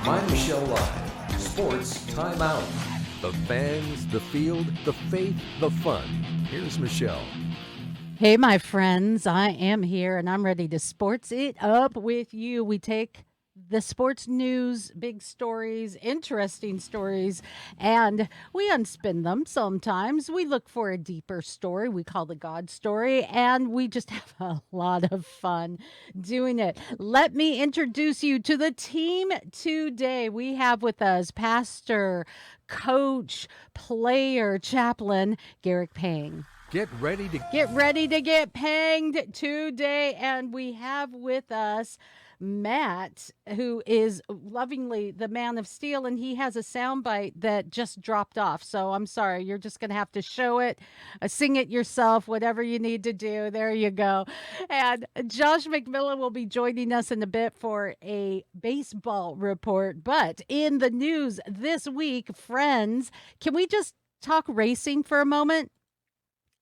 MyMichelleLive, Sports Timeout. The fans, the field, the faith, the fun. Here's Michelle. Hey, my friends, I am here and I'm ready to sports it up with you. We take the sports news, big stories, interesting stories, and we unspin them sometimes. We look for a deeper story. We call the God story, and we just have a lot of fun doing it. Let me introduce you to the team today. We have with us pastor, coach, player, chaplain, Garrick Pang. Get ready to get panged today. And we have with us Matt, who is lovingly the man of steel, and he has a soundbite that just dropped off. So I'm sorry, you're just going to have to show it, sing it yourself, whatever you need to do. There you go. And Josh McMillen will be joining us in a bit for a baseball report. But in the news this week, friends, can we just talk racing for a moment?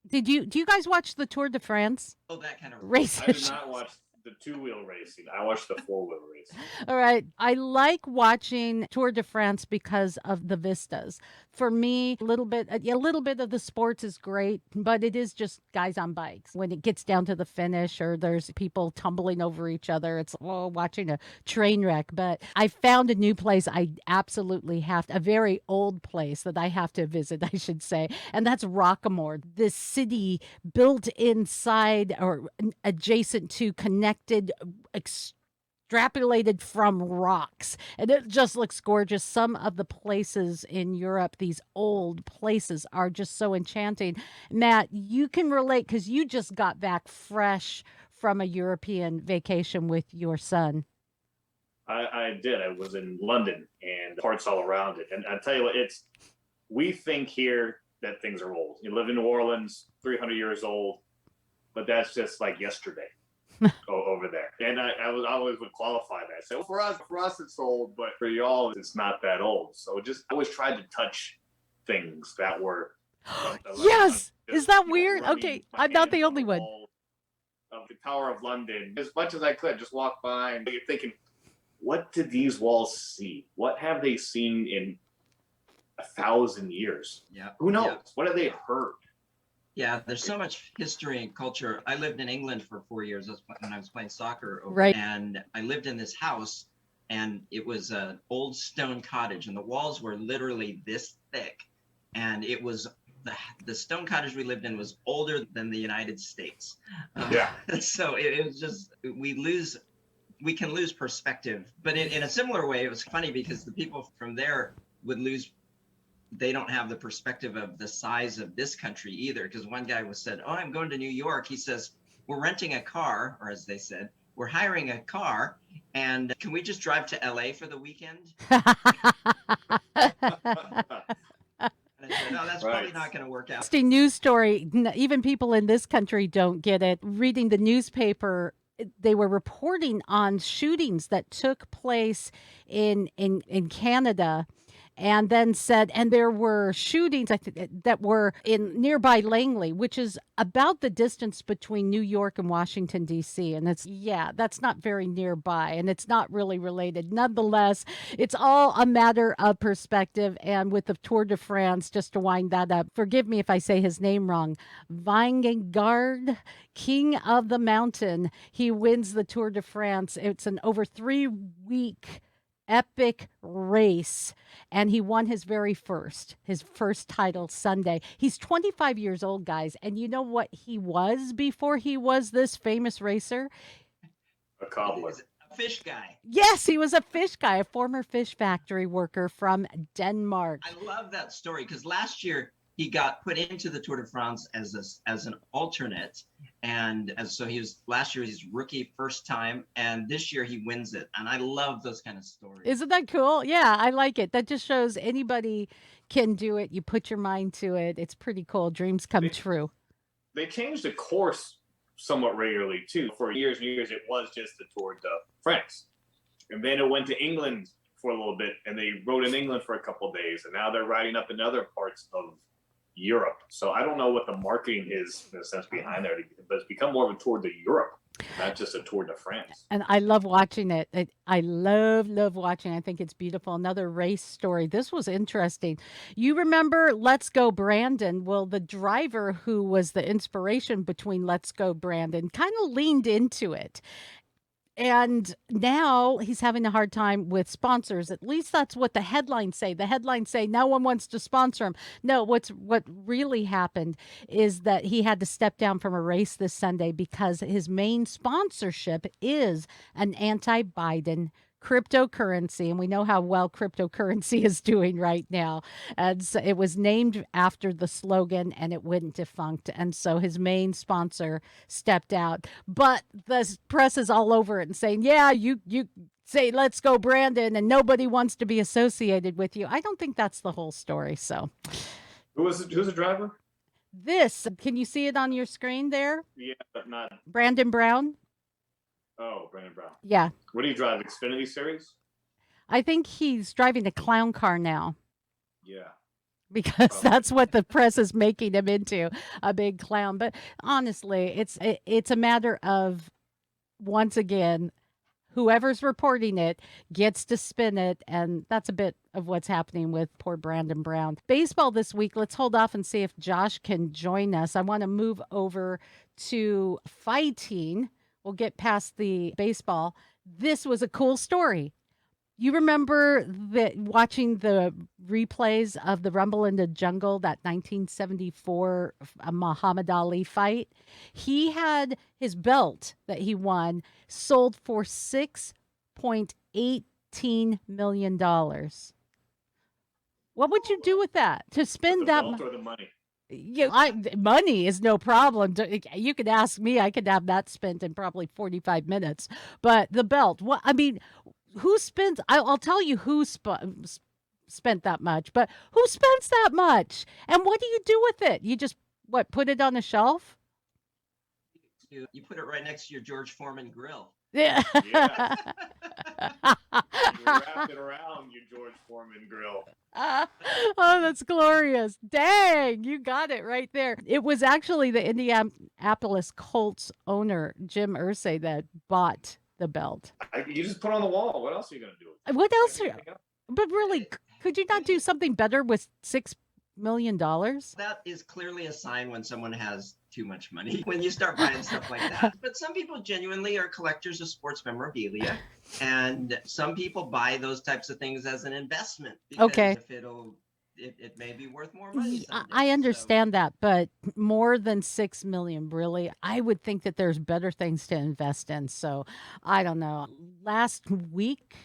Do you guys watch the Tour de France? Oh, that kind of racing. I did not watch the two-wheel racing. I watched the four-wheel racing. All right. I like watching Tour de France because of the vistas. For me, a little bit of the sports is great, but it is just guys on bikes. When it gets down to the finish or there's people tumbling over each other, it's watching a train wreck. But I found a new place I absolutely have to, a very old place that I have to visit, I should say, and that's Rockamore, this city built inside or adjacent to connected, extrapolated from rocks, and it just looks gorgeous. Some of the places in Europe, these old places, are just so enchanting. Matt, you can relate because you just got back fresh from a European vacation with your son. I did. I was in London and parts all around it. And I tell you what, we think here that things are old. You live in New Orleans, 300 years old, but that's just like yesterday. Over there. And I always would qualify that. So for us it's old, but for y'all it's not that old. So I always tried to touch things that were yes. Is that weird? Okay, I'm not the only one. Of the Tower of London, as much as I could, just walk by, and you're thinking, what did these walls see? What have they seen in 1,000 years? Yeah. Who knows? Yeah. What have they heard? Yeah, there's so much history and culture. I lived in England for 4 years when I was playing soccer over right. And I lived in this house, and it was an old stone cottage, and the walls were literally this thick. And it was the stone cottage we lived in was older than the United States. Yeah. So it was just, we can lose perspective. But in a similar way, it was funny because the people from there they don't have the perspective of the size of this country either. Because one guy said, I'm going to New York. He says, we're renting a car, or as they said, we're hiring a car, and can we just drive to LA for the weekend? And I said, no, that's probably not going to work out. Interesting news story. Even people in this country don't get it. Reading the newspaper, they were reporting on shootings that took place in Canada. And then said, and there were shootings that were in nearby Langley, which is about the distance between New York and Washington, D.C. And that's not very nearby, and it's not really related. Nonetheless, it's all a matter of perspective. And with the Tour de France, just to wind that up, forgive me if I say his name wrong, Vingegaard, King of the Mountain, he wins the Tour de France. It's an over 3-week epic race, and he won his first title Sunday. He's 25 years old, guys, and you know what he was before he was this famous racer? A cobbler. A fish guy. Yes, he was a fish guy, a former fish factory worker from Denmark. I love that story because last year he got put into the Tour de France as an alternate, and so last year he's rookie first time, and this year he wins it. And I love those kind of stories. Isn't that cool? Yeah, I like it. That just shows anybody can do it. You put your mind to it. It's pretty cool. Dreams come true. They changed the course somewhat regularly too. For years and years, it was just the Tour de France, and then it went to England for a little bit, and they rode in England for a couple of days, and now they're riding up in other parts of Europe. So I don't know what the marketing is in a sense behind there, but it's become more of a Tour de Europe. not just a Tour de France. And I love watching it. I love watching. I think it's beautiful. Another race story. This was interesting. You remember Let's Go Brandon? Well, the driver who was the inspiration between Let's Go Brandon kind of leaned into it. And now he's having a hard time with sponsors. At least that's what the headlines say. The headlines say no one wants to sponsor him. No, what really happened is that he had to step down from a race this Sunday because his main sponsorship is an anti-Biden cryptocurrency, and we know how well cryptocurrency is doing right now. And so it was named after the slogan, and it went defunct. And so his main sponsor stepped out. But the press is all over it and saying, "Yeah, you say let's go, Brandon, and nobody wants to be associated with you." I don't think that's the whole story. So, Who's the driver? this can you see it on your screen there? Yeah, but not. Brandon Brown. Oh, Brandon Brown. Yeah. What do you drive? Xfinity Series? I think he's driving a clown car now. Yeah. Because that's what the press is making him into, a big clown. But honestly, it's a matter of, once again, whoever's reporting it gets to spin it, and that's a bit of what's happening with poor Brandon Brown. Baseball this week. Let's hold off and see if Josh can join us. I want to move over to fighting. We'll get past the baseball. This was a cool story. You remember watching the replays of the Rumble in the Jungle, that 1974 Muhammad Ali fight? He had his belt that he won sold for $6.18 million. What would you do with that? To spend that belt or the money? Yeah, money is no problem. You could ask me. I could have that spent in probably 45 minutes. But the belt, what I mean, who spends? I'll tell you who spent that much. But who spends that much? And what do you do with it? You just put it on a shelf? You put it right next to your George Foreman grill. Yeah. Yeah. You wrapped it around your George Foreman grill. Oh, that's glorious. Dang, you got it right there. It was actually the Indianapolis Colts owner, Jim Irsay, that bought the belt. You just put it on the wall. What else are you going to do with it? What else? But really, could you not do something better with $6 million? That is clearly a sign when someone has too much money, when you start buying stuff like that. But some people genuinely are collectors of sports memorabilia, and some people buy those types of things as an investment. Because if it may be worth more money someday. I understand that, but more than $6 million, really, I would think that there's better things to invest in. So I don't know. Last week,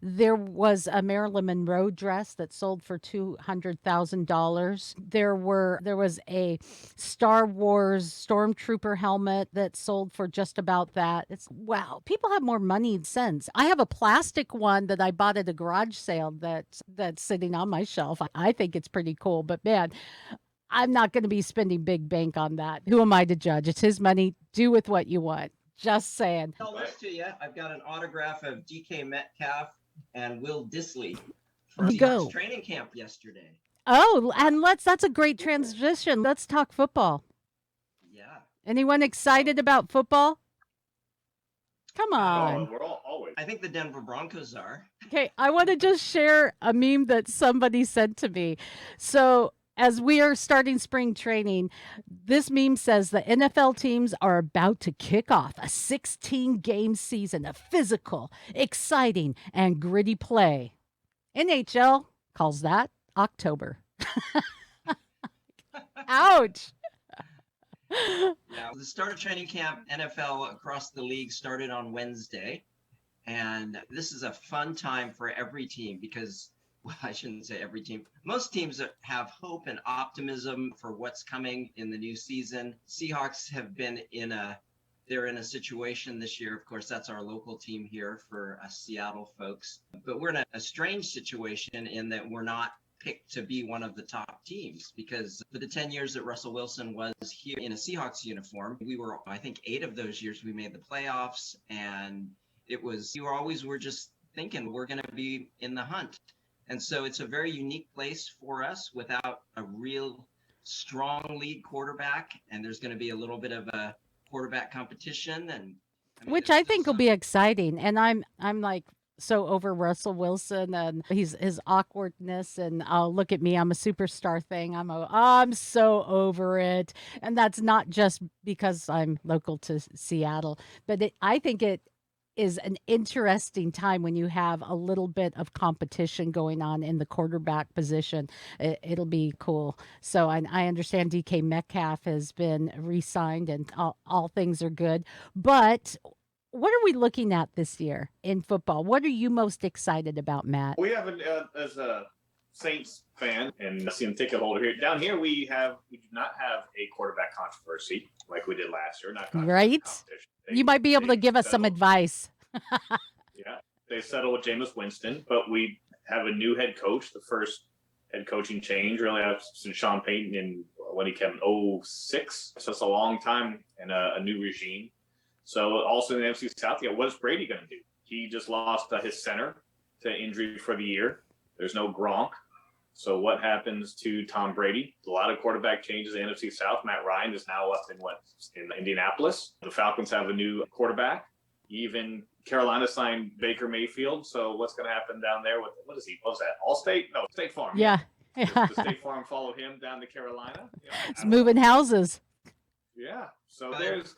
there was a Marilyn Monroe dress that sold for $200,000. There was a Star Wars Stormtrooper helmet that sold for just about that. Wow, people have more money than sense. I have a plastic one that I bought at a garage sale that's sitting on my shelf. I think it's pretty cool, but man, I'm not going to be spending big bank on that. Who am I to judge? It's his money. Do with what you want. Just saying. I'll list to you. I've got an autograph of DK Metcalf and Will Disley from the training camp yesterday. Oh, and that's a great transition. Let's talk football. Yeah. Anyone excited about football? Come on. We're always. I think the Denver Broncos are. Okay, I want to just share a meme that somebody sent to me. So, as we are starting spring training, this meme says the NFL teams are about to kick off a 16-game season of physical, exciting, and gritty play. NHL calls that October. Ouch. Now, the start of training camp, NFL across the league started on Wednesday. And this is a fun time for every team because, well, I shouldn't say every team. Most teams have hope and optimism for what's coming in the new season. Seahawks have been they're in a situation this year. Of course, that's our local team here for us Seattle folks. But we're in a strange situation in that we're not picked to be one of the top teams because for the 10 years that Russell Wilson was here in a Seahawks uniform, we were, I think 8 of those years we made the playoffs, and we're just thinking we're going to be in the hunt. And so it's a very unique place for us without a real strong lead quarterback. And there's going to be a little bit of a quarterback competition. And Which there's I still think will some. be exciting. And I'm like so over Russell Wilson and his awkwardness and oh look at me, I'm a superstar thing. I'm so over it. And that's not just because I'm local to Seattle, but I think it is an interesting time when you have a little bit of competition going on in the quarterback position. It'll be cool. So I understand DK Metcalf has been re-signed and all things are good. But what are we looking at this year in football? What are you most excited about, Matt? We have, as a Saints fan and a season ticket holder here, down here we do not have a quarterback controversy like we did last year. Not Right? competition. You might be able to give us some advice. Yeah, they settled with Jameis Winston, but we have a new head coach, the first head coaching change really since Sean Payton in when he came in 06. So it's a long time and a new regime. So also in the NFC South, what's Brady going to do? He just lost his center to injury for the year. There's no Gronk. So what happens to Tom Brady? A lot of quarterback changes in the NFC South. Matt Ryan is now up in Indianapolis. The Falcons have a new quarterback. Even Carolina signed Baker Mayfield. So what's going to happen down there with what is he? What was that? Allstate? No, State Farm. Yeah. Does State Farm follow him down to Carolina? It's moving houses. Yeah. So there's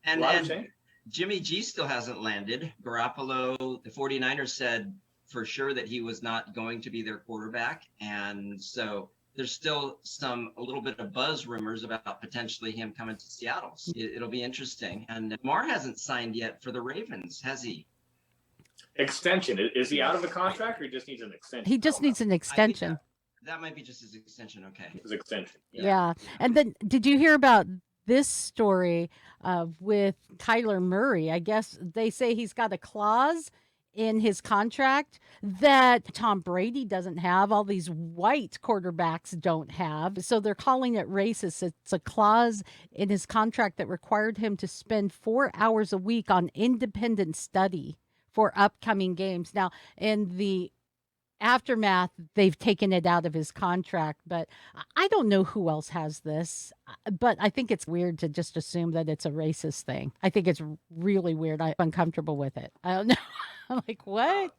And, a lot of and change. Jimmy G still hasn't landed. Garoppolo, the 49ers said for sure that he was not going to be their quarterback. And so there's still a little bit of buzz rumors about potentially him coming to Seattle. So it'll be interesting. And Lamar hasn't signed yet for the Ravens, has he? Extension. Is he out of the contract or he just needs an extension? He just needs an extension. That might be just his extension. Okay. His extension. Yeah. And then did you hear about this story with Kyler Murray? I guess they say he's got a clause in his contract that Tom Brady doesn't have, all these white quarterbacks don't have. So they're calling it racist. It's a clause in his contract that required him to spend 4 hours a week on independent study for upcoming games. Now, in the aftermath, they've taken it out of his contract, but I don't know who else has this. But I think it's weird to just assume that it's a racist thing. I think it's really weird. I'm uncomfortable with it. I don't know. I'm like, what?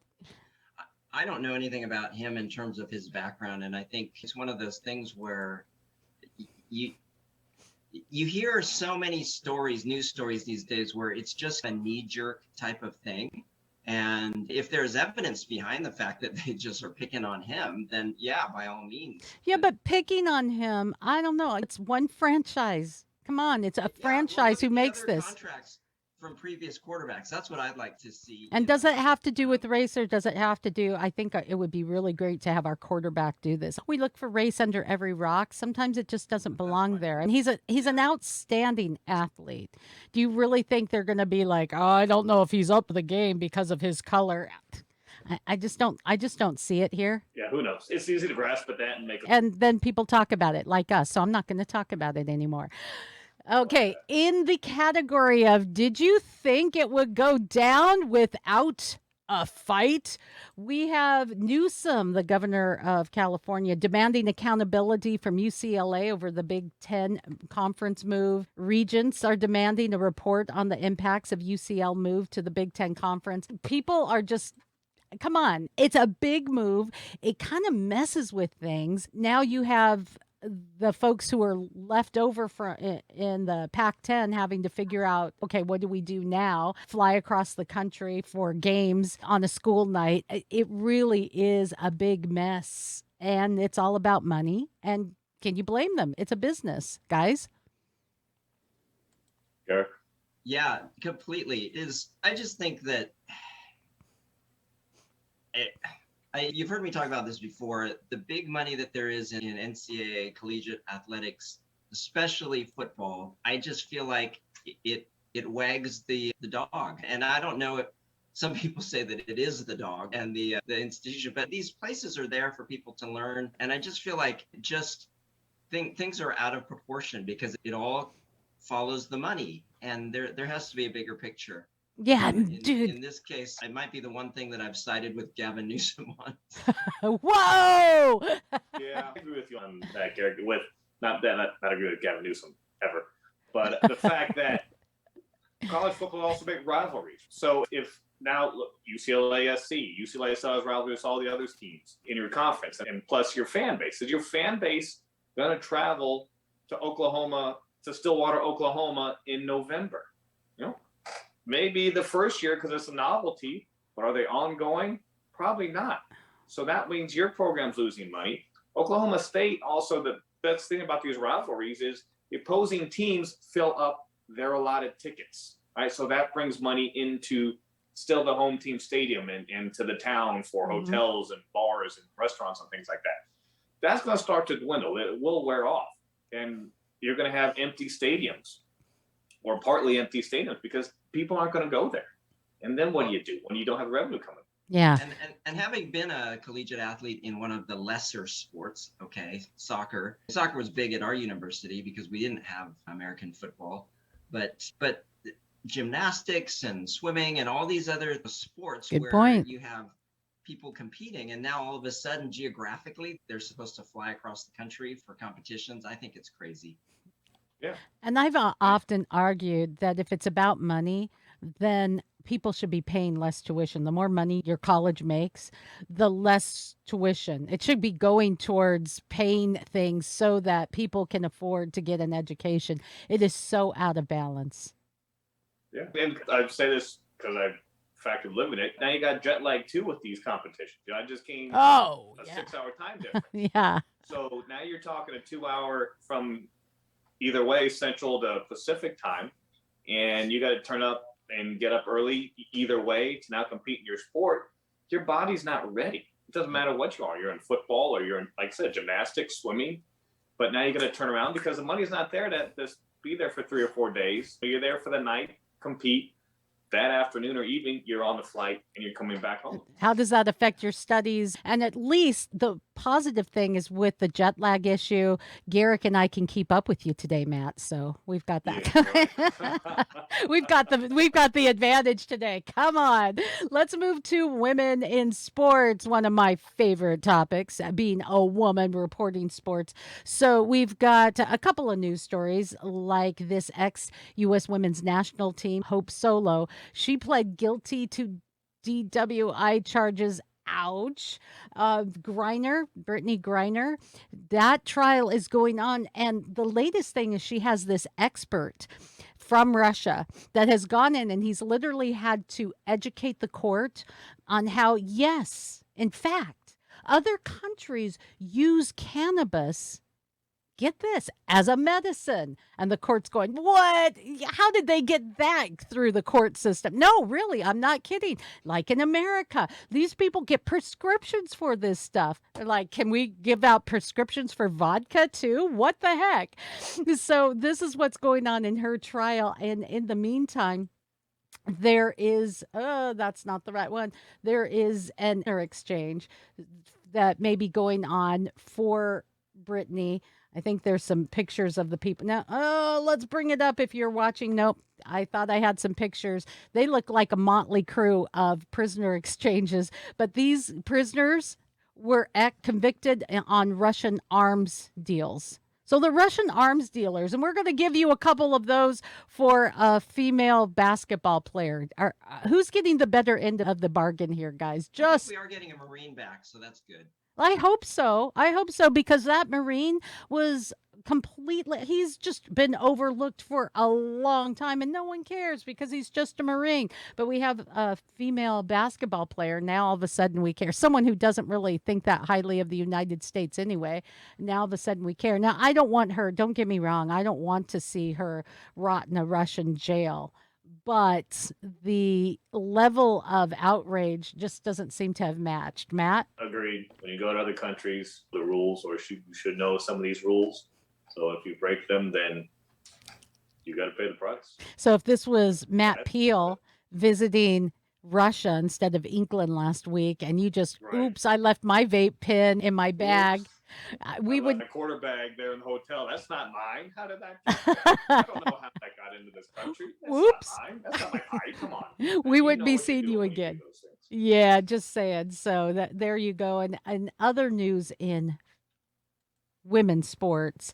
I don't know anything about him in terms of his background, and I think it's one of those things where you hear so many stories, news stories these days, where it's just a knee-jerk type of thing. And if there's evidence behind the fact that they just are picking on him, then yeah, by all means. Yeah, but picking on him, I don't know. It's one franchise. Come on, it's a franchise who makes this. Contracts from previous quarterbacks. That's what I'd like to see. And does it have to do with race, or does it have to do? I think it would be really great to have our quarterback do this. We look for race under every rock. Sometimes it just doesn't belong there. And he's an outstanding athlete. Do you really think they're going to be like, oh, I don't know if he's up the game because of his color? I just don't see it here. Yeah, who knows? It's easy to grasp at that and make. And then people talk about it like us, so I'm not going to talk about it anymore. Okay, in the category of did you think it would go down without a fight? We have Newsom, the governor of California, demanding accountability from UCLA over the Big Ten conference move. Regents are demanding a report on the impacts of UCL move to the Big Ten conference. People are just, come on, it's a big move. It kind of messes with things. Now you have the folks who are left over in the Pac-10 having to figure out, okay, what do we do now? Fly across the country for games on a school night. It really is a big mess, and it's all about money. And can you blame them? It's a business, guys. Garrick? Yeah, completely. I just think that you've heard me talk about this before. The big money that there is in NCAA collegiate athletics, especially football, I just feel like it wags the dog. And I don't know if some people say that it is the dog and the institution, but these places are there for people to learn. And I just feel like things are out of proportion because it all follows the money, and there has to be a bigger picture. Yeah, dude. In this case, it might be the one thing that I've sided with Gavin Newsom on. Whoa! Yeah, I agree with you on that, Garrick. Not agree with Gavin Newsom ever, but the fact that college football also big rivalries. So if now look, UCLA SC, UCLA still has rivalries with all the other teams in your conference, and plus your fan base. Is your fan base going to travel to Oklahoma, to Stillwater, Oklahoma in November? You know, maybe the first year because it's a novelty, but are they ongoing? Probably not. So that means your program's losing money. Oklahoma State also, the best thing about these rivalries is the opposing teams fill up their allotted tickets, right? So that brings money into still the home team stadium and to the town for hotels and bars and restaurants and things like that. That's going to start to dwindle. It will wear off. And you're going to have empty stadiums or partly empty stadiums because people aren't going to go there. And then what do you do when you don't have revenue coming? Yeah. And having been a collegiate athlete in one of the lesser sports, okay, soccer was big at our university because we didn't have American football, but gymnastics and swimming and all these other sports you have people competing, and now all of a sudden geographically they're supposed to fly across the country for competitions. I think it's crazy. Yeah. And I've often argued that if it's about money, then people should be paying less tuition. The more money your college makes, the less tuition. It should be going towards paying things so that people can afford to get an education. It is so out of balance. Yeah. And I say this because I've factored living it. Now you got jet lag too with these competitions. I just came a 6-hour time difference. Yeah. So now you're talking a 2-hour from either way, Central to Pacific time, and you got to turn up and get up early either way to now compete in your sport. Your body's not ready. It doesn't matter what you are. You're in football or you're in, like I said, gymnastics, swimming, but now you got to turn around because the money's not there to just be there for 3 or 4 days. So you're there for the night, compete. That afternoon or evening, you're on the flight and you're coming back home. How does that affect your studies? And at least the positive thing is with the jet lag issue, Garrick and I can keep up with you today, Matt. So we've got that. Yeah, we've got the advantage today. Come on. Let's move to women in sports. One of my favorite topics, being a woman reporting sports. So we've got a couple of news stories like this ex-U.S. women's national team, Hope Solo. She pled guilty to DWI charges. Ouch. Brittany Griner. That trial is going on. And the latest thing is she has this expert from Russia that has gone in and he's literally had to educate the court on how, yes, in fact, other countries use cannabis, get this, as a medicine. And the court's going, what? How did they get that through the court system? No, really, I'm not kidding. Like in America, these people get prescriptions for this stuff. They're like, can we give out prescriptions for vodka too? What the heck? So this is what's going on in her trial. And in the meantime, there is, that's not the right one. There is an exchange that may be going on for Brittany. I think there's some pictures of the people. Now, let's bring it up if you're watching. Nope. I thought I had some pictures. They look like a motley crew of prisoner exchanges. But these prisoners were convicted on Russian arms deals. So the Russian arms dealers, and we're going to give you a couple of those for a female basketball player. Who's getting the better end of the bargain here, guys? We are getting a Marine back, so that's good. I hope so, because that Marine was he's just been overlooked for a long time and no one cares because he's just a Marine. But we have a female basketball player. Now all of a sudden we care. Someone who doesn't really think that highly of the United States anyway. Now all of a sudden we care. Now I don't want her, don't get me wrong, I don't want to see her rot in a Russian jail. But the level of outrage just doesn't seem to have matched. Matt? Agreed. When you go to other countries, the rules, or you should know some of these rules. So if you break them, then you got to pay the price. So if this was Matt Peal visiting Russia instead of England last week, and you just, oops, I left my vape pen in my bag. Oops. We would a quarter bag there in the hotel. That's not mine. How did that get there? I don't know how that got into this country. That's Oops. Not mine. That's not my pipe. Come on. We wouldn't be seeing you again. Yeah, just saying. So there you go. And other news in women's sports.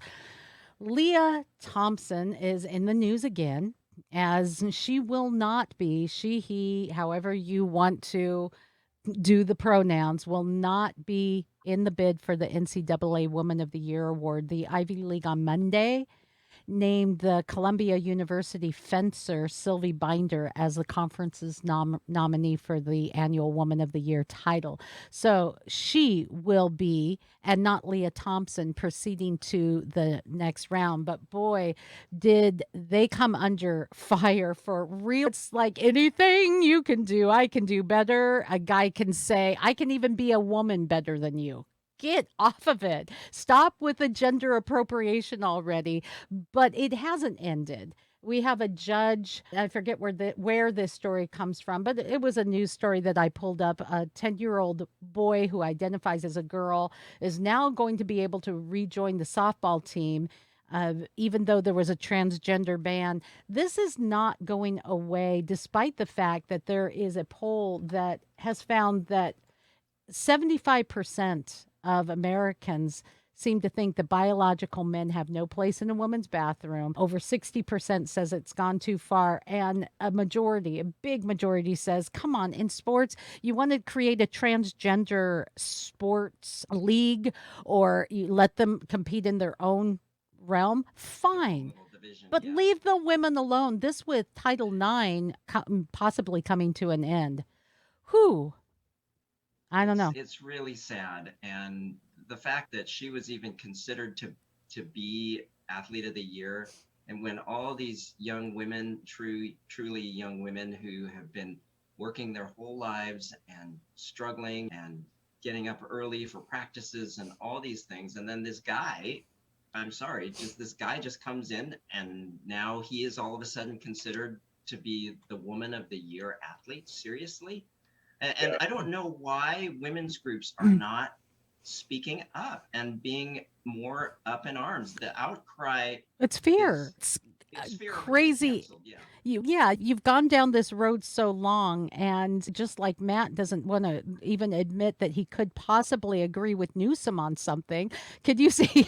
Leah Thompson is in the news again. as she will not be, she, he, however you want to do the pronouns, will not be in the bid for the NCAA Woman of the Year award. The Ivy League on Monday named the Columbia University fencer Sylvie Binder as the conference's nominee for the annual Woman of the Year title. So she will be, and not Leah Thompson, proceeding to the next round. But boy, did they come under fire for real. It's like anything you can do, I can do better. A guy can say, I can even be a woman better than you. Get off of it. Stop with the gender appropriation already. But it hasn't ended. We have a judge. I forget where this story comes from, but it was a news story that I pulled up. A 10-year-old boy who identifies as a girl is now going to be able to rejoin the softball team. Even though there was a transgender ban, this is not going away, despite the fact that there is a poll that has found that 75% of Americans seem to think that biological men have no place in a woman's bathroom. Over 60% says it's gone too far. And a big majority says, come on, in sports, you want to create a transgender sports league or you let them compete in their own realm, fine. But leave the women alone. This with Title IX possibly coming to an end. Whew. I don't know. It's really sad. And the fact that she was even considered to be Athlete of the Year, and when all these young women, truly young women who have been working their whole lives and struggling and getting up early for practices and all these things, and then this guy, this guy just comes in and now he is all of a sudden considered to be the Woman of the Year athlete. Seriously? And I don't know why women's groups are not speaking up and being more up in arms. The outcry. It's fear. It's fear crazy. You've gone down this road so long, and just like Matt doesn't want to even admit that he could possibly agree with Newsom on something. Could you see?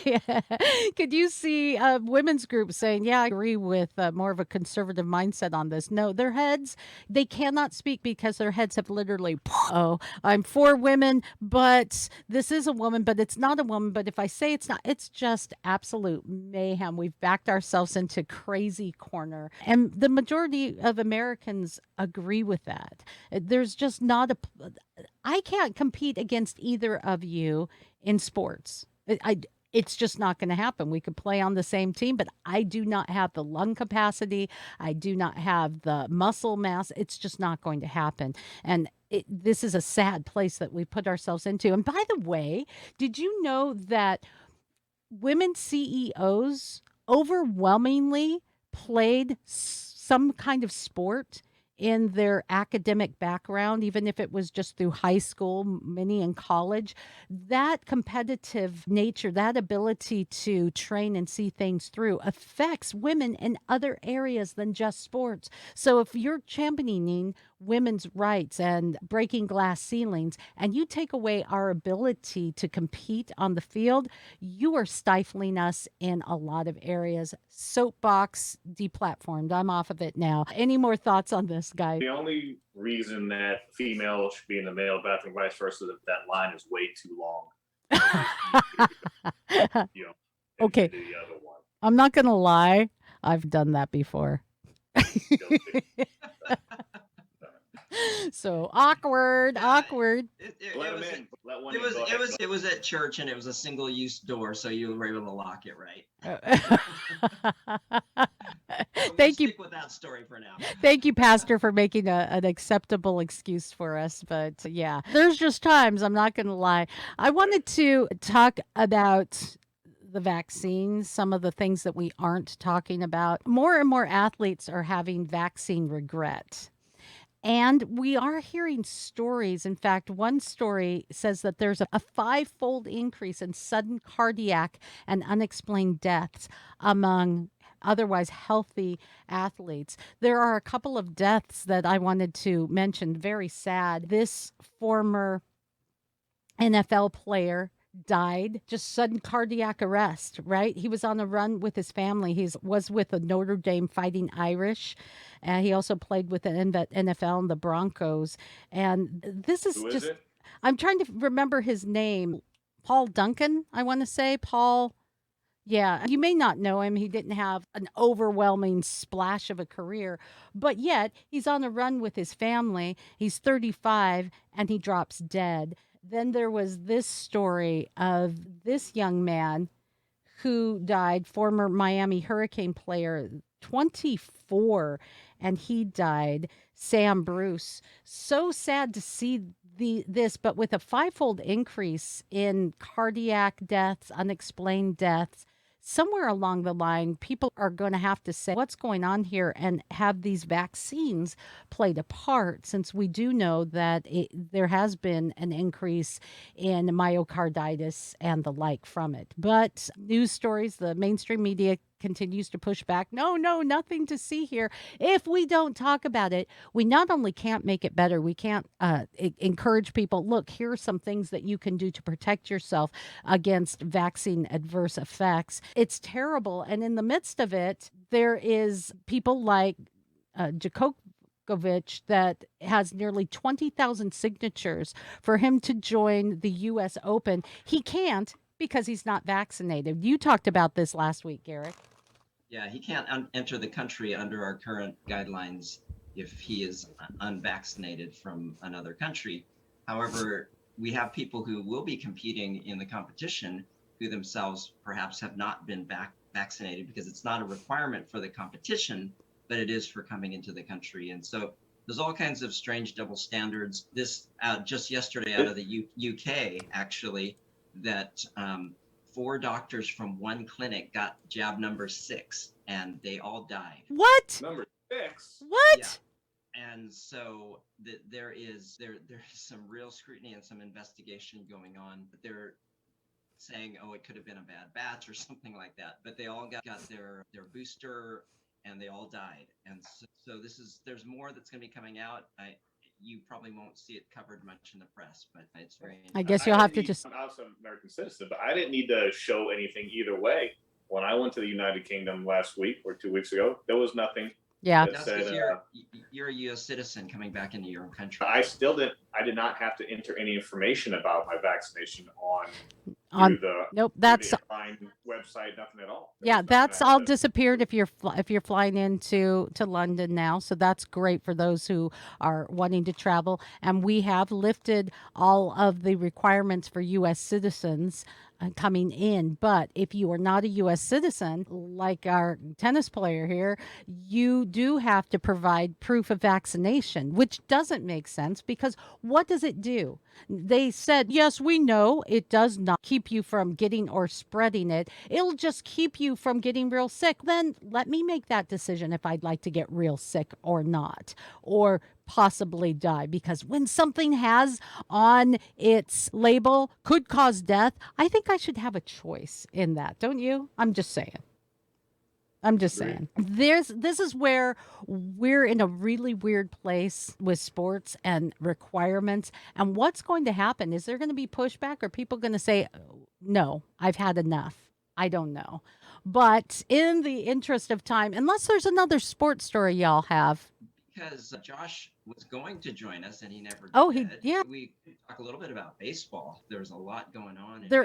Could you see women's groups saying, "Yeah, I agree with more of a conservative mindset on this"? No, their heads, they cannot speak because their heads have literally. Oh, I'm for women, but this is a woman, but it's not a woman. But if I say it's not, it's just absolute mayhem. We've backed ourselves into crazy corner, and the majority of Americans agree with that. There's just not I can't compete against either of you in sports. It's just not going to happen. We could play on the same team, but I do not have the lung capacity. I do not have the muscle mass. It's just not going to happen. And this is a sad place that we put ourselves into. And by the way, did you know that women CEOs overwhelmingly played some kind of sport in their academic background, even if it was just through high school, many in college? That competitive nature, that ability to train and see things through affects women in other areas than just sports. So if you're championing women's rights and breaking glass ceilings, and you take away our ability to compete on the field, you are stifling us in a lot of areas. Soapbox deplatformed. I'm off of it now. Any more thoughts on this, guy? The only reason that female should be in the male bathroom, vice versa, that line is way too long. Okay. The other one. I'm not going to lie. I've done that before. So awkward. It was at church, and it was a single-use door, so you were able to lock it right. Thank you. Stick with that story for now. Thank you, Pastor, for making an acceptable excuse for us. But yeah, there's just times, I'm not going to lie. I wanted to talk about the vaccines, some of the things that we aren't talking about. More and more athletes are having vaccine regret. And we are hearing stories. In fact, one story says that there's a five-fold increase in sudden cardiac and unexplained deaths among otherwise healthy athletes. There are a couple of deaths that I wanted to mention, very sad. This former NFL player died, just sudden cardiac arrest, right? He was on a run with his family. He was with the Notre Dame Fighting Irish. And he also played with the NFL and the Broncos. And this is Who is just, it? I'm trying to remember his name. Paul Duncan, I want to say. Paul. Yeah, you may not know him. He didn't have an overwhelming splash of a career, but yet he's on a run with his family. He's 35 and he drops dead. Then there was this story of this young man who died, former Miami Hurricane player, 24, and he died, Sam Bruce. So sad to see this, but with a fivefold increase in cardiac deaths, unexplained deaths, somewhere along the line, people are going to have to say, what's going on here? And have these vaccines played a part, since we do know that there has been an increase in myocarditis and the like from it. But news stories, the mainstream media continues to push back. No, nothing to see here. If we don't talk about it, we not only can't make it better, we can't encourage people, look, here are some things that you can do to protect yourself against vaccine adverse effects. It's terrible. And in the midst of it, there is people like Djokovic that has nearly 20,000 signatures for him to join the U.S. Open. He can't because he's not vaccinated. You talked about this last week, Garrick. Yeah, he can't enter the country under our current guidelines if he is unvaccinated from another country. However, we have people who will be competing in the competition who themselves perhaps have not been vaccinated, because it's not a requirement for the competition, but it is for coming into the country. And so there's all kinds of strange double standards. This just yesterday out of the UK, actually, that 4 doctors from one clinic got jab number 6 and they all died. What? Number 6? What? Yeah. And so there's some real scrutiny and some investigation going on. But they're saying, oh, it could have been a bad batch or something like that. But they all got their booster and they all died. And so there's more that's going to be coming out. You probably won't see it covered much in the press, but it's very. I guess you'll have to just. I'm also an American citizen, but I didn't need to show anything either way. When I went to the United Kingdom last week or 2 weeks ago, there was nothing. Yeah. That's because you're a U.S. citizen coming back into your own country. I did not have to enter any information about my vaccination on nope. That's the online website. Nothing at all. Yeah, that's all disappeared if you're flying into London now. So that's great for those who are wanting to travel. And we have lifted all of the requirements for U.S. citizens coming in. But if you are not a U.S. citizen, like our tennis player here, you do have to provide proof of vaccination, which doesn't make sense, because what does it do? They said, yes, we know it does not keep you from getting or spreading it. It'll just keep you from getting real sick. Then let me make that decision if I'd like to get real sick or not, or possibly die. Because when something has on its label could cause death, I think I should have a choice in that. Don't you? I'm just saying. This is where we're in a really weird place with sports and requirements. And what's going to happen? Is there going to be pushback? Or people going to say, no, I've had enough? I don't know. But in the interest of time, unless there's another sports story y'all have. Because Josh was going to join us and he never did. Oh, yeah. We talk a little bit about baseball. There's a lot going on. There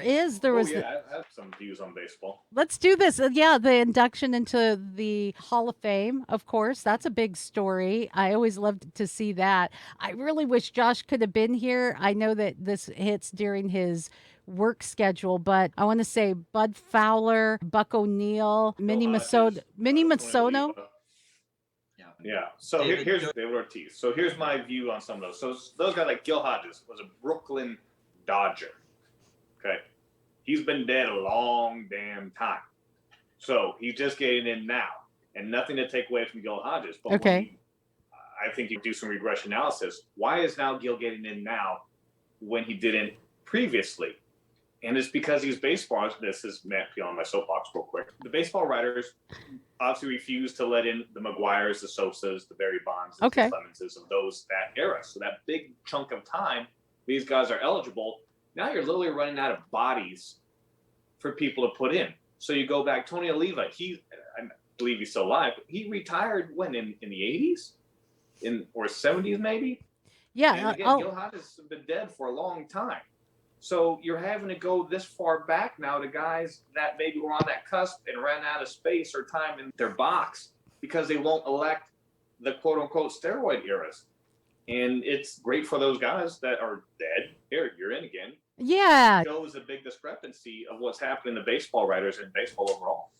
was. I have some views on baseball. Let's do this. Yeah, the induction into the Hall of Fame, of course. That's a big story. I always loved to see that. I really wish Josh could have been here. I know that this hits during his work schedule, but I want to say Bud Fowler, Buck O'Neill, Minnie Masono. Yeah. So here's David Ortiz. So here's my view on some of those. So those guys like Gil Hodges was a Brooklyn Dodger. Okay. He's been dead a long damn time. So he's just getting in now. And nothing to take away from Gil Hodges. But okay. I think you do some regression analysis. Why is now Gil getting in now when he didn't previously? And it's because he's baseball. This is Matt Peal on my soapbox real quick. The baseball writers obviously refused to let in the Maguires, the Sosas, the Barry Bonds, the Clemenses of that era. So that big chunk of time, these guys are eligible. Now you're literally running out of bodies for people to put in. So you go back, Tony Oliva, I believe he's still alive. He retired when, in the 80s? Or 70s maybe? Yeah. And again, Gil Hodges has been dead for a long time. So you're having to go this far back now to guys that maybe were on that cusp and ran out of space or time in their box because they won't elect the quote-unquote steroid eras. And it's great for those guys that are dead. Here, you're in again. Yeah. It shows a big discrepancy of what's happening to baseball writers and baseball overall.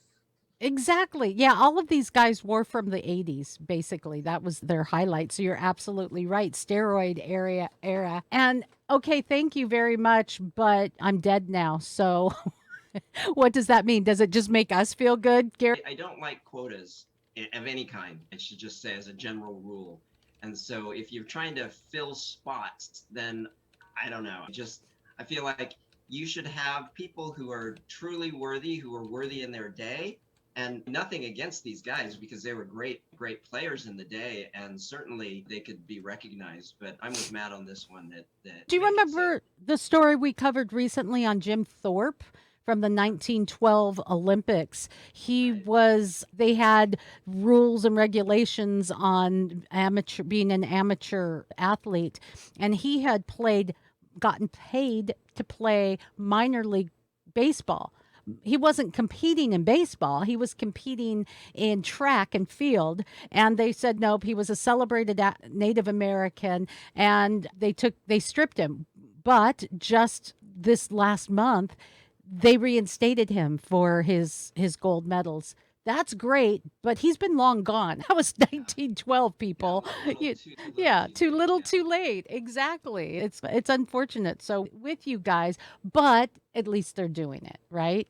Exactly. Yeah, all of these guys were from the 80s, basically. That was their highlight. So you're absolutely right. Steroid era. And okay, thank you very much, but I'm dead now. So what does that mean? Does it just make us feel good, Gary? I don't like quotas of any kind. I should just say as a general rule. And so if you're trying to fill spots, then I don't know. I feel like you should have people who are truly worthy, who are worthy in their day. And nothing against these guys because they were great players in the day, and certainly they could be recognized. But I'm with Matt on this one. That Do you remember the story we covered recently on Jim Thorpe from the 1912 Olympics? They had rules and regulations on being an amateur athlete, and he had gotten paid to play minor league baseball. He wasn't competing in baseball. He was competing in track and field. And they said, nope, he was a celebrated Native American, and they stripped him. But just this last month, they reinstated him for his gold medals. That's great, but he's been long gone. That was 1912, people. Too little, too late. Exactly. It's unfortunate. So with you guys, but at least they're doing it, right?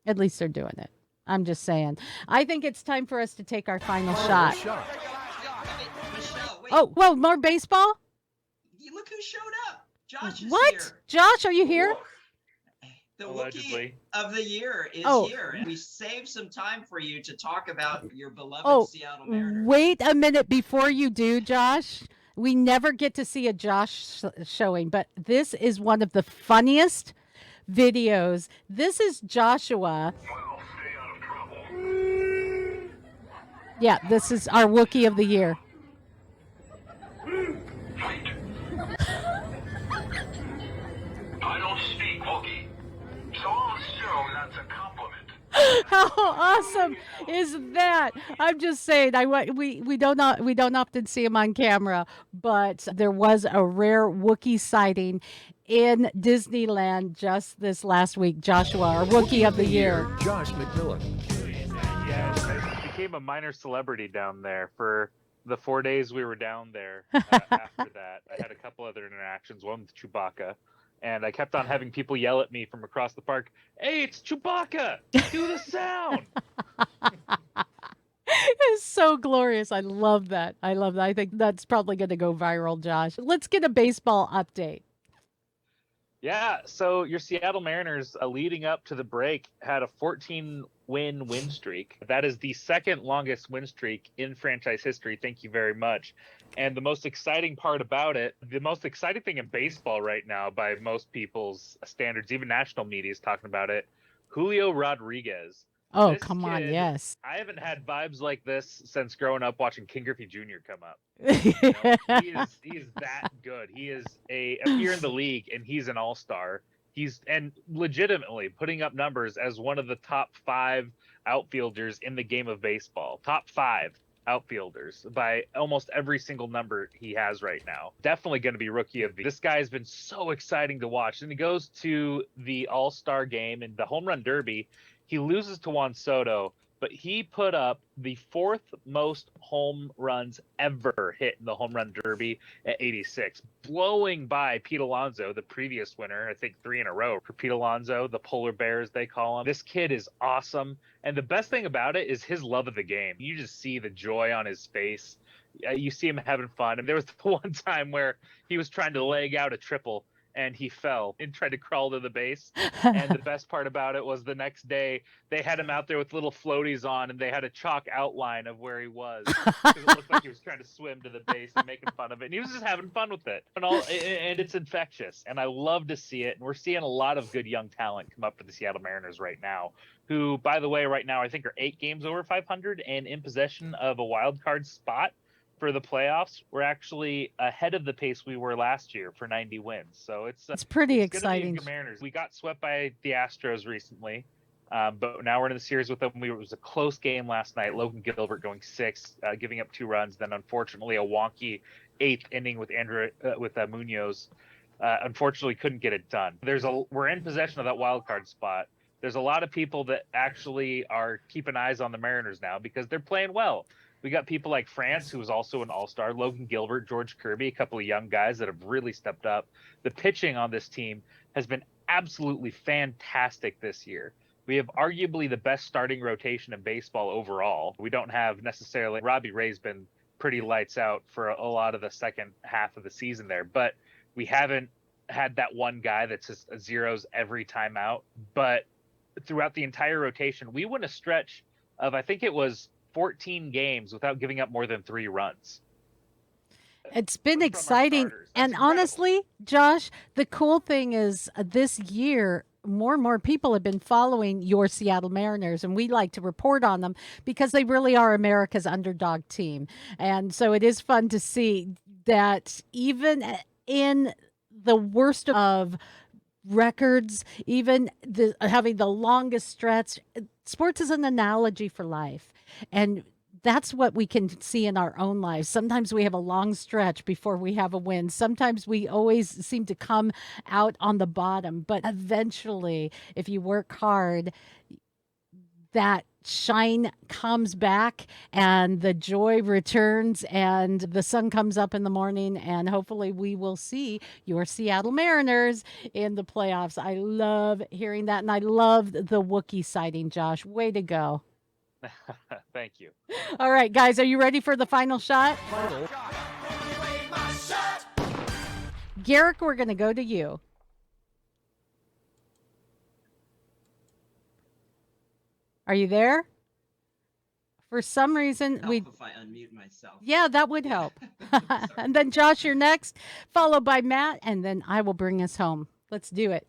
At least they're doing it. I'm just saying. I think it's time for us to take our final shot. Michelle, wait. Oh, whoa, more baseball? Look who showed up. Josh is What? here. Josh, are you here? The Allegedly. Wookie of the year is here. And we saved some time for you to talk about your beloved Seattle Mariners. Wait a minute before you do, Josh. We never get to see a Josh showing, but this is one of the funniest videos. This is Joshua. Well, stay out of trouble. Yeah, this is our Wookie of the year. Fight. I don't speak Wookie, so I'll assume that's a compliment. How awesome is that? I'm just saying. We don't often see him on camera, but there was a rare Wookiee sighting in Disneyland just this last week. Joshua, our Wookie of the year. Josh McMillen. Yeah, I became a minor celebrity down there for the 4 days we were down there. After that, I had a couple other interactions, one with Chewbacca. And I kept on having people yell at me from across the park, "Hey, it's Chewbacca! Do the sound!" It's so glorious. I love that. I think that's probably going to go viral, Josh. Let's get a baseball update. Yeah, so your Seattle Mariners, leading up to the break, had a 14-win streak. That is the second longest win streak in franchise history. Thank you very much. And the most exciting part about it, the most exciting thing in baseball right now by most people's standards, even national media is talking about it, Julio Rodriguez. Oh, This come on, kid, yes. I haven't had vibes like this since growing up watching King Griffey Jr. come up. He's that good. He is a year in the league, and he's an all-star. He's legitimately putting up numbers as one of the top 5 outfielders in the game of baseball. Top 5 outfielders by almost every single number he has right now. Definitely going to be rookie of the year. This guy has been so exciting to watch. And he goes to the all-star game and the home run derby. He loses to Juan Soto, but he put up the 4th most home runs ever hit in the home run derby at 86, blowing by Pete Alonso, the previous winner, I think 3 in a row for Pete Alonso, the Polar Bears, they call him. This kid is awesome. And the best thing about it is his love of the game. You just see the joy on his face. You see him having fun. And there was the one time where he was trying to leg out a triple, and he fell and tried to crawl to the base. And the best part about it was the next day they had him out there with little floaties on, and they had a chalk outline of where he was because it looked like he was trying to swim to the base and making fun of it. And he was just having fun with it, and it's infectious. And I love to see it. And we're seeing a lot of good young talent come up for the Seattle Mariners right now, who, by the way, right now I think are 8 games over 500 and in possession of a wild card spot for the playoffs. We're actually ahead of the pace we were last year for 90 wins. So it's pretty it's gonna be exciting. good Mariners. We got swept by the Astros recently, but now we're in the series with them. It was a close game last night. Logan Gilbert going 6, giving up 2 runs. Then unfortunately a wonky 8th inning with Munoz. Unfortunately couldn't get it done. We're in possession of that wild card spot. There's a lot of people that actually are keeping eyes on the Mariners now because they're playing well. We got people like France, who is also an all-star, Logan Gilbert, George Kirby, a couple of young guys that have really stepped up. The pitching on this team has been absolutely fantastic this year. We have arguably the best starting rotation in baseball overall. We don't have necessarily – Robbie Ray's been pretty lights out for a lot of the second half of the season there, but we haven't had that one guy that's just zeros every time out. But throughout the entire rotation, we went a stretch of, I think it was 14 games without giving up more than 3 runs. It's been exciting. And honestly, Josh, the cool thing is this year, more and more people have been following your Seattle Mariners, and we like to report on them because they really are America's underdog team. And so it is fun to see that even in the worst of records, even having the longest stretch, sports is an analogy for life. And that's what we can see in our own lives. Sometimes we have a long stretch before we have a win. Sometimes we always seem to come out on the bottom. But eventually, if you work hard, that shine comes back and the joy returns and the sun comes up in the morning, and hopefully we will see your Seattle Mariners in the playoffs. I love hearing that, and I love the Wookie sighting, Josh. Way to go. Thank you. All right, guys, are you ready for the final shot? Garrick, we're going to go to you. Are you there? For some reason, if I unmute myself. Yeah, that would help. And then Josh, you're next, followed by Matt, and then I will bring us home. Let's do it.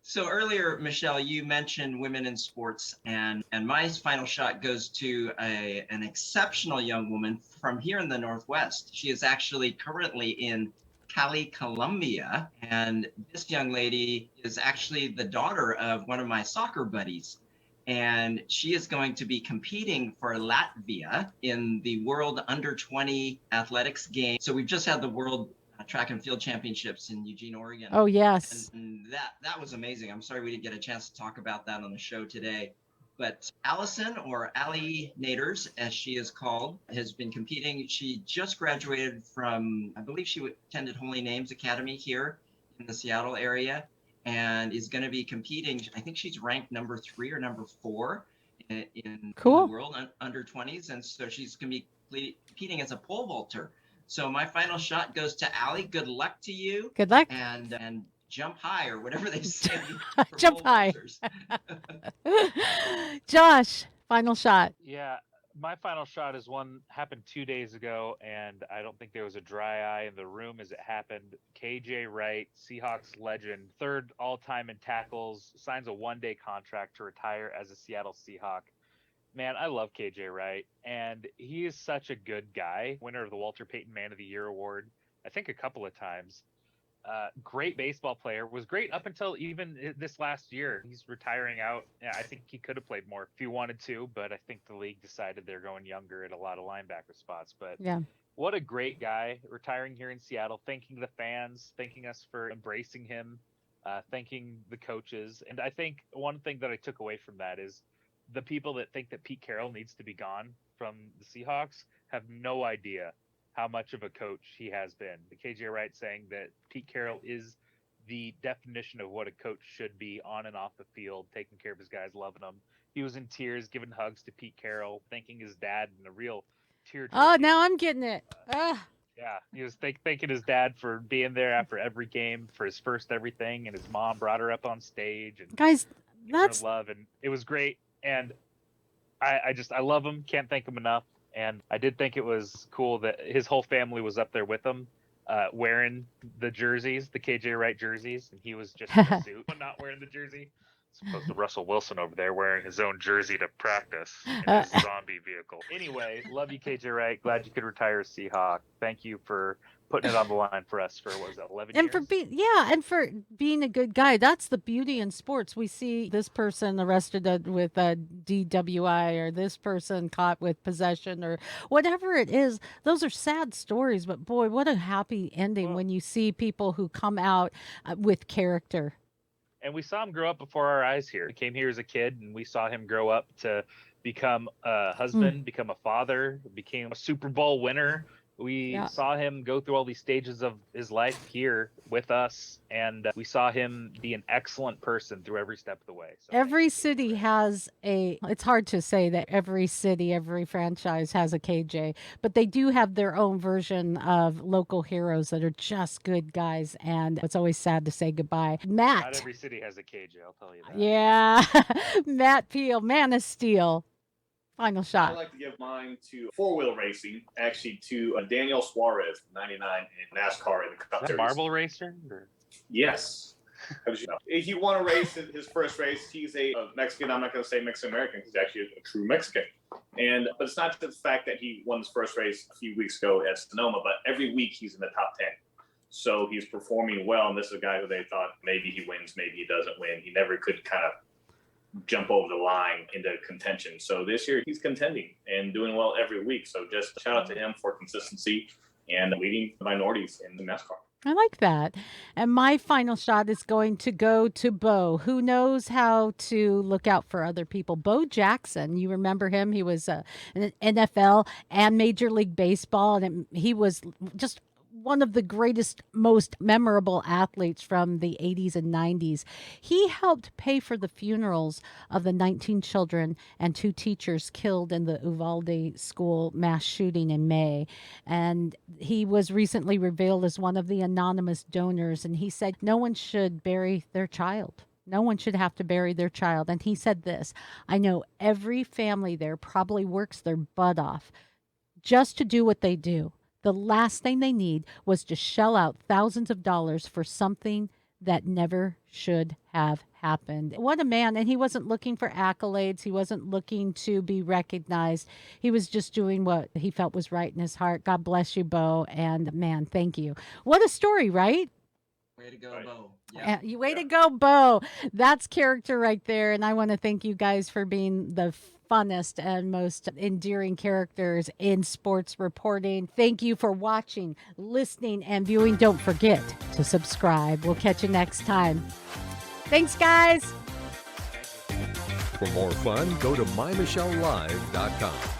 So earlier, Michelle, you mentioned women in sports, and my final shot goes to an exceptional young woman from here in the Northwest. She is actually currently in Cali, Colombia, and this young lady is actually the daughter of one of my soccer buddies, and she is going to be competing for Latvia in the World Under-20 Athletics game. So we've just had the World Track and Field Championships in Eugene, Oregon. Oh, yes. And that was amazing. I'm sorry we didn't get a chance to talk about that on the show today. But Allison, or Allie Naders, as she is called, has been competing. She just graduated from, I believe she attended Holy Names Academy here in the Seattle area, and is going to be competing. I think she's ranked number 3 or number 4 in the world under 20s. And so she's going to be competing as a pole vaulter. So my final shot goes to Allie. Good luck to you. Good luck. And jump high, or whatever they say. Jump high. Josh, final shot. Yeah, my final shot is one happened 2 days ago, and I don't think there was a dry eye in the room as it happened. KJ Wright, Seahawks legend, 3rd all-time in tackles, signs a 1-day contract to retire as a Seattle Seahawk. Man, I love KJ Wright, and he is such a good guy. Winner of the Walter Payton Man of the Year award, I think a couple of times. Great baseball player, was great up until even this last year. He's retiring out. Yeah, I think he could have played more if he wanted to, but I think the league decided they're going younger at a lot of linebacker spots. But yeah, what a great guy, retiring here in Seattle, thanking the fans, thanking us for embracing him, thanking the coaches. And I think one thing that I took away from that is the people that think that Pete Carroll needs to be gone from the Seahawks have no idea how much of a coach he has been. The KJ Wright saying that Pete Carroll is the definition of what a coach should be on and off the field, taking care of his guys, loving them. He was in tears, giving hugs to Pete Carroll, thanking his dad in a real tear. Oh, now I'm getting it. Yeah, he was thanking his dad for being there after every game for his first everything, and his mom brought her up on stage and Guys, gave her that's love, and it was great. And I love him, can't thank him enough. And I did think it was cool that his whole family was up there with him, wearing the jerseys, the KJ Wright jerseys, and he was just in a suit, but not wearing the jersey. As opposed to Russell Wilson over there wearing his own jersey to practice in his zombie vehicle. Anyway, love you, KJ Wright. Glad you could retire as Seahawk. Thank you for putting it on the line for us for, what was that, 11 and years? for being a good guy. That's the beauty in sports. We see this person arrested with a DWI, or this person caught with possession, or whatever it is. Those are sad stories, but boy, what a happy ending when you see people who come out with character. And we saw him grow up before our eyes here. He came here as a kid, and we saw him grow up to become a husband, become a father, became a Super Bowl winner. We saw him go through all these stages of his life here with us, and we saw him be an excellent person through every step of the way. So Every city has it's hard to say that every city, every franchise has a KJ, but they do have their own version of local heroes that are just good guys, and it's always sad to say goodbye. Matt. not every city has a KJ, I'll tell you that. Yeah. Matt Peal, Man of Steel. Final shot. I'd like to give mine to four-wheel racing, actually to Daniel Suarez, 99 in NASCAR in the Cup Is that Series. marble racer? Or? Yes. How did you know? He won a race in his first race. He's a Mexican. I'm not going to say Mexican American. He's actually a true Mexican. But it's not the fact that he won his first race a few weeks ago at Sonoma, but every week he's in the top 10. So he's performing well. And this is a guy who they thought maybe he wins, maybe he doesn't win. He never could kind of jump over the line into contention. So this year he's contending and doing well every week. So just shout out to him for consistency and leading the minorities in the NASCAR. I like that. And my final shot is going to go to Bo, who knows how to look out for other people. Bo Jackson, you remember him? He was an NFL and Major League Baseball, and he was just one of the greatest, most memorable athletes from the 80s and 90s. He helped pay for the funerals of the 19 children and 2 teachers killed in the Uvalde school mass shooting in May. And he was recently revealed as one of the anonymous donors. And he said no one should bury their child. No one should have to bury their child. And he said this: I know every family there probably works their butt off just to do what they do. The last thing they need was to shell out thousands of dollars for something that never should have happened. What a man. And he wasn't looking for accolades. He wasn't looking to be recognized. He was just doing what he felt was right in his heart. God bless you, Bo. And man, thank you. What a story, right? Way to go, Right. Bo. Yeah. Way to go, Bo. That's character right there. And I want to thank you guys for being the funnest and most endearing characters in sports reporting. Thank you for watching, listening, and viewing. Don't forget to subscribe. We'll catch you next time. Thanks, guys. For more fun, go to MyMichelleLive.com.